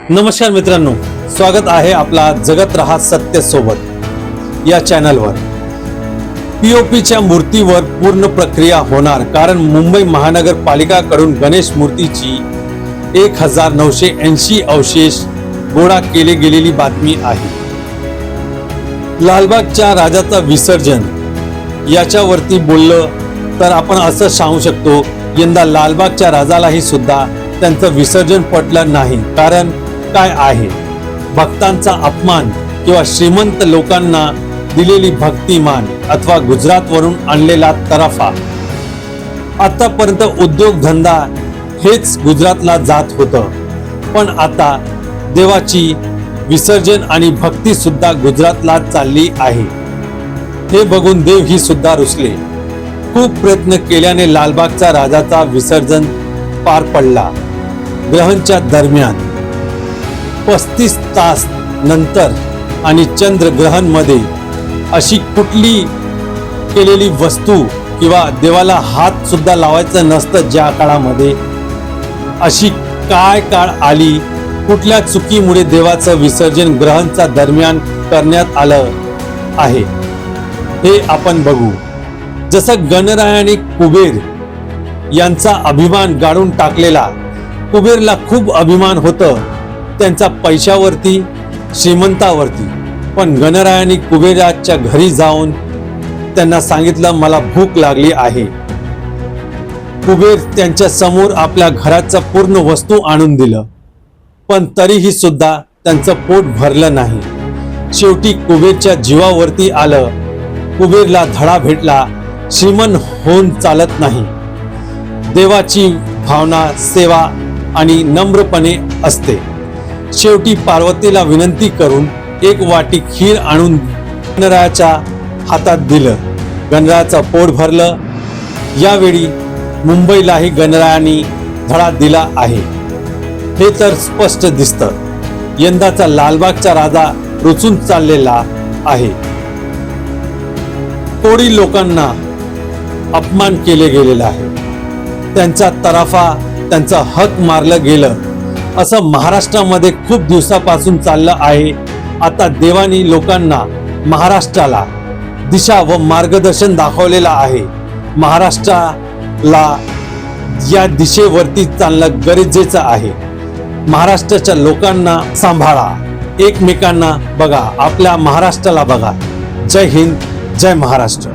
नमस्कार मित्रांनो, स्वागत आहे आपला जगत रहा सत्य सोबत या चॅनलवर। पीओपीच्या मूर्तीवर पूर्ण प्रक्रिया होणार, कारण मुंबई महानगरपालिकाकडून गणेश मूर्तीची 1980 अवशेष गोळा केले गेलेली बातमी आहे। लालबागच्या राजाचा विसर्जन याच्यावरती बोललं तर आपण असं सांगू शकतो, यंदा लालबागच्या राजालाही सुद्धा त्यांचं विसर्जन पटलं नाही। कारण काय आहे, भक्तांचा अपमान किंवा श्रीमंत लोकांना दिलेली भक्तिमान अथवा गुजरातवरून आणलेला तराफा। आतापर्यंत उद्योगधंदा हेच गुजरातला जात होतं, पण आता देवाची विसर्जन आणि भक्ती सुद्धा गुजरातला चालली आहे। हे बघून देव ही सुद्धा रुसले। खूप प्रयत्न केल्याने लालबागचा राजाचा विसर्जन पार पडला। ग्रहणच्या दरम्यान 35 तास नंतर आणि चंद्रग्रहण मध्ये अशी कुठली केलेली वस्तू किंवा देवाला हात सुद्धा लावायचं नसतं ज्या काळामध्ये, अशी काय काळ आली, कुठल्या चुकीमुळे देवाचं विसर्जन ग्रहणच्या दरम्यान करण्यात आलं आहे हे आपण बघू। जसं गणरायाने कुबेर यांचा अभिमान गाडून टाकलेला, कुबेरला खूप अभिमान होतं त्यांचा पैशावरती, श्रीमंतावरती, पण गणरायाने कुबेराच्या घरी जाऊन त्यांना सांगितलं मला भूक लागली आहे। कुबेर त्यांच्या समोर आपल्या घराचं पूर्ण वस्तू आणून दिलं, पण तरीही सुद्धा त्यांचं पोट भरलं नाही। शेवटी कुबेरच्या जीवावरती आलं। कुबेरला धडा भेटला, श्रीमंत होऊन चालत नाही, देवाची भावना, सेवा आणि नम्रपणे असते। शेवटी पार्वतीला विनंती करून एक वाटी खीर आणून गणरायाच्या हातात दिलं। गणरायाचं पोट भरलं। यावेळी मुंबईलाही गणरायाने धडा दिला आहे हे तर स्पष्ट दिसतं। यंदाचा लालबागचा राजा रुचून चाललेला आहे। कोळी लोकांना अपमान केले गेलेला आहे, त्यांचा तराफा, त्यांचा हक मारलं गेलं, असं महाराष्ट्रामध्ये खूप दिवसापासून चाललं आहे। आता देवानी लोकांना, महाराष्ट्राला दिशा व मार्गदर्शन दाखवलेलं आहे। महाराष्ट्राला या दिशेवरती चालणं गरजेचं आहे। महाराष्ट्राच्या लोकांना सांभाळा, एकमेकांना बघा, आपल्या महाराष्ट्राला बघा। जय हिंद, जय महाराष्ट्र।